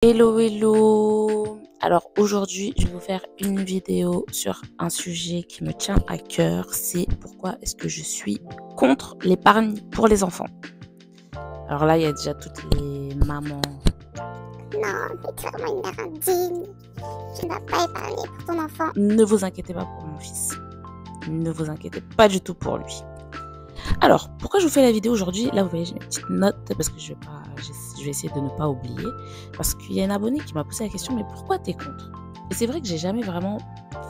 Hello hello. Alors aujourd'hui je vais vous faire une vidéo sur un sujet qui me tient à cœur, c'est pourquoi est-ce que je suis contre l'épargne pour les enfants. Alors là il y a déjà toutes les mamans. Non, mais tu es vraiment une mère indigne. Tu ne vas pas épargner pour ton enfant. Ne vous inquiétez pas pour mon fils. Ne vous inquiétez pas du tout pour lui. Alors, pourquoi je vous fais la vidéo aujourd'hui? Là, vous voyez, j'ai mes petites notes parce que je vais essayer de ne pas oublier. Parce qu'il y a une abonnée qui m'a posé la question, mais pourquoi t'es contre? Et c'est vrai que j'ai jamais vraiment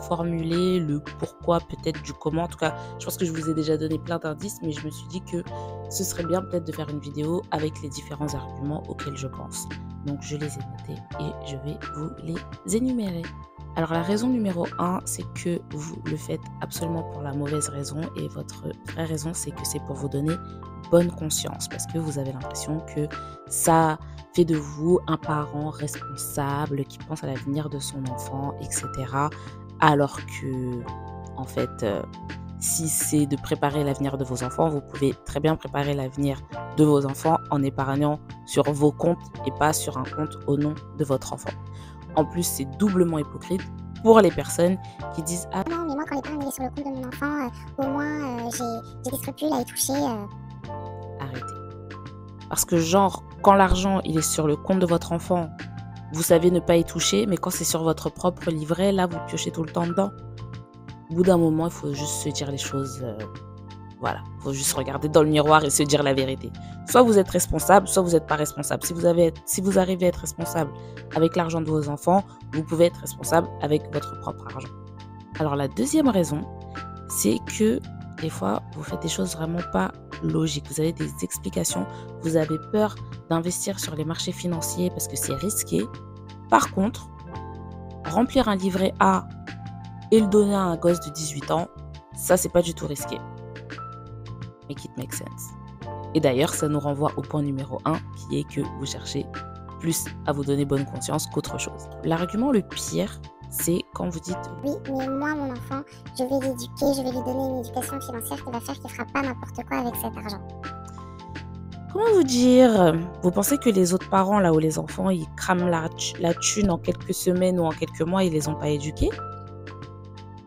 formulé le pourquoi, peut-être du comment. En tout cas, je pense que je vous ai déjà donné plein d'indices, mais je me suis dit que ce serait bien peut-être de faire une vidéo avec les différents arguments auxquels je pense. Donc, je les ai notés et je vais vous les énumérer. Alors la raison numéro 1, c'est que vous le faites absolument pour la mauvaise raison et votre vraie raison, c'est que c'est pour vous donner bonne conscience parce que vous avez l'impression que ça fait de vous un parent responsable qui pense à l'avenir de son enfant, etc. Alors que, en fait, si c'est de préparer l'avenir de vos enfants, vous pouvez très bien préparer l'avenir de vos enfants en épargnant sur vos comptes et pas sur un compte au nom de votre enfant. En plus, c'est doublement hypocrite pour les personnes qui disent « Ah non, mais moi quand l'épargne est sur le compte de mon enfant, au moins j'ai des scrupules à y toucher. » Arrêtez. Parce que genre, quand l'argent il est sur le compte de votre enfant, vous savez ne pas y toucher, mais quand c'est sur votre propre livret, là, vous piochez tout le temps dedans. Au bout d'un moment, il faut juste se dire les choses. Voilà, il faut juste regarder dans le miroir et se dire la vérité. Soit vous êtes responsable, soit vous n'êtes pas responsable. Si vous arrivez à être responsable avec l'argent de vos enfants, vous pouvez être responsable avec votre propre argent. Alors la deuxième raison, c'est que des fois, vous faites des choses vraiment pas logiques. Vous avez des explications, vous avez peur d'investir sur les marchés financiers parce que c'est risqué. Par contre, remplir un livret A et le donner à un gosse de 18 ans, ça, c'est pas du tout risqué. Make it make sense. Et d'ailleurs, ça nous renvoie au point numéro 1, qui est que vous cherchez plus à vous donner bonne conscience qu'autre chose. L'argument le pire, c'est quand vous dites « Oui, mais moi, mon enfant, je vais l'éduquer, je vais lui donner une éducation financière qui va faire qu'il ne fera pas n'importe quoi avec cet argent. » Comment vous dire? Vous pensez que les autres parents, là où les enfants, ils crament la thune en quelques semaines ou en quelques mois, ils les ont pas éduqués?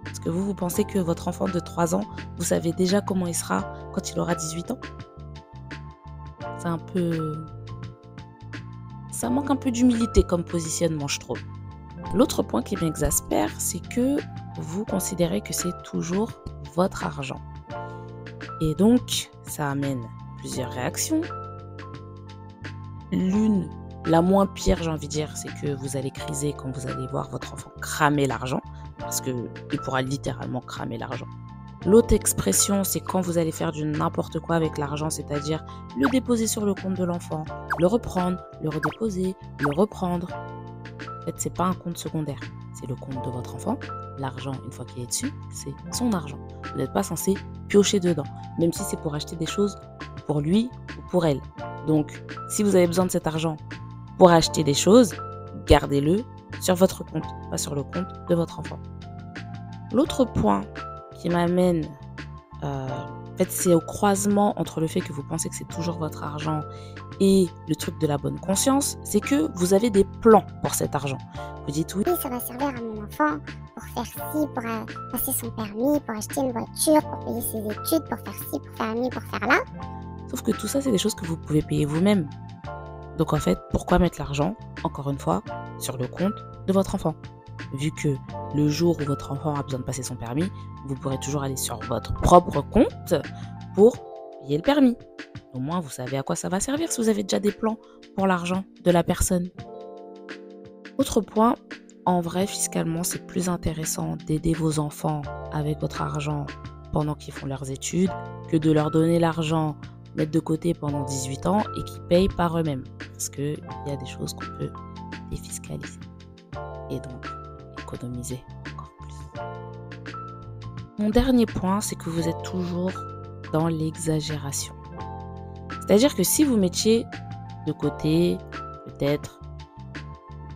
Est-ce que vous pensez que votre enfant de 3 ans, vous savez déjà comment il sera quand il aura 18 ans? C'est un peu... Ça manque un peu d'humilité comme positionnement, je trouve. L'autre point qui m'exaspère, c'est que vous considérez que c'est toujours votre argent. Et donc, ça amène plusieurs réactions. L'une, la moins pire, j'ai envie de dire, c'est que vous allez criser quand vous allez voir votre enfant cramer l'argent, parce qu'il pourra littéralement cramer l'argent. L'autre expression, c'est quand vous allez faire du n'importe quoi avec l'argent, c'est-à-dire le déposer sur le compte de l'enfant, le reprendre, le redéposer, le reprendre. En fait, c'est pas un compte secondaire, c'est le compte de votre enfant. L'argent, une fois qu'il est dessus, c'est son argent. Vous n'êtes pas censé piocher dedans, même si c'est pour acheter des choses pour lui ou pour elle. Donc, si vous avez besoin de cet argent pour acheter des choses, gardez-le sur votre compte, pas sur le compte de votre enfant. L'autre point qui m'amène, en fait, c'est au croisement entre le fait que vous pensez que c'est toujours votre argent et le truc de la bonne conscience, c'est que vous avez des plans pour cet argent. Vous dites oui, Ça va servir à mon enfant pour faire ci, pour passer son permis, pour acheter une voiture, pour payer ses études, pour faire ci, pour faire ci, pour faire là. Sauf que tout ça, c'est des choses que vous pouvez payer vous-même. Donc en fait, pourquoi mettre l'argent, encore une fois, sur le compte de votre enfant? Vu que le jour où votre enfant a besoin de passer son permis, vous pourrez toujours aller sur votre propre compte pour payer le permis. Au moins, vous savez à quoi ça va servir si vous avez déjà des plans pour l'argent de la personne. Autre point, en vrai, fiscalement, c'est plus intéressant d'aider vos enfants avec votre argent pendant qu'ils font leurs études que de leur donner l'argent, mettre de côté pendant 18 ans et qu'ils payent par eux-mêmes. Parce qu'il y a des choses qu'on peut défiscaliser. Et donc, économiser encore plus. Mon dernier point, c'est que vous êtes toujours dans l'exagération. C'est-à-dire que si vous mettiez de côté peut-être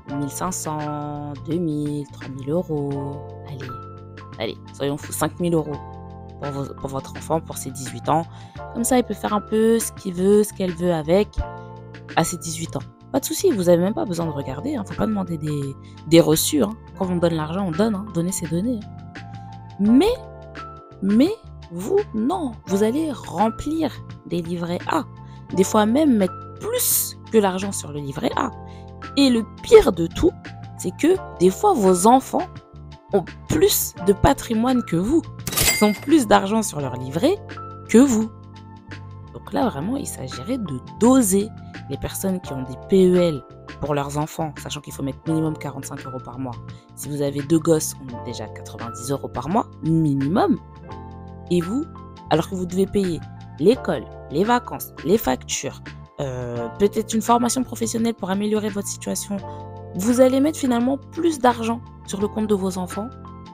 1500, 2000, 3000 euros, allez, soyons fous, 5000 euros pour votre enfant, pour ses 18 ans. Comme ça, il peut faire un peu ce qu'il veut, ce qu'elle veut avec à ses 18 ans. pas de souci, vous n'avez même pas besoin de regarder, il ne faut pas demander des reçus. Hein. Quand on donne l'argent, on donne, hein. Donner, c'est donner. Hein. Mais, vous, non, vous allez remplir des livrets A. Des fois même mettre plus que l'argent sur le livret A. Et le pire de tout, c'est que des fois, vos enfants ont plus de patrimoine que vous. Ils ont plus d'argent sur leur livret que vous. Donc là, vraiment, il s'agirait de doser les personnes qui ont des PEL pour leurs enfants, sachant qu'il faut mettre minimum 45 € par mois. Si vous avez 2 gosses, on est déjà 90 € par mois, minimum. Et vous, alors que vous devez payer l'école, les vacances, les factures, peut-être une formation professionnelle pour améliorer votre situation, vous allez mettre finalement plus d'argent sur le compte de vos enfants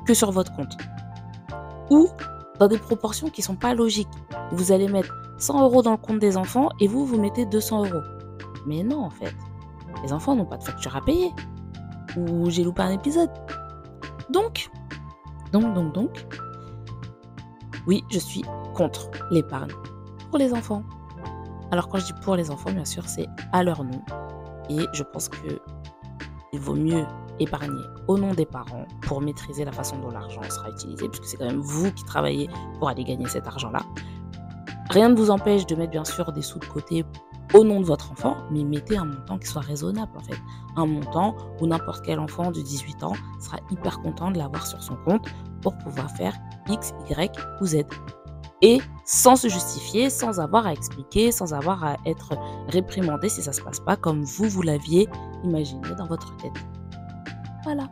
que sur votre compte. Ou dans des proportions qui ne sont pas logiques. Vous allez mettre 100 € dans le compte des enfants et vous mettez 200 €. Mais non, en fait. Les enfants n'ont pas de facture à payer. Ou j'ai loupé un épisode. Donc, oui, je suis contre l'épargne pour les enfants. Alors quand je dis pour les enfants, bien sûr, c'est à leur nom. Et je pense qu'il vaut mieux épargner au nom des parents pour maîtriser la façon dont l'argent sera utilisé, puisque c'est quand même vous qui travaillez pour aller gagner cet argent-là. Rien ne vous empêche de mettre bien sûr des sous de côté au nom de votre enfant, mais mettez un montant qui soit raisonnable en fait. Un montant où n'importe quel enfant de 18 ans sera hyper content de l'avoir sur son compte pour pouvoir faire X, Y ou Z. Et sans se justifier, sans avoir à expliquer, sans avoir à être réprimandé si ça ne se passe pas comme vous l'aviez imaginé dans votre tête. Voilà.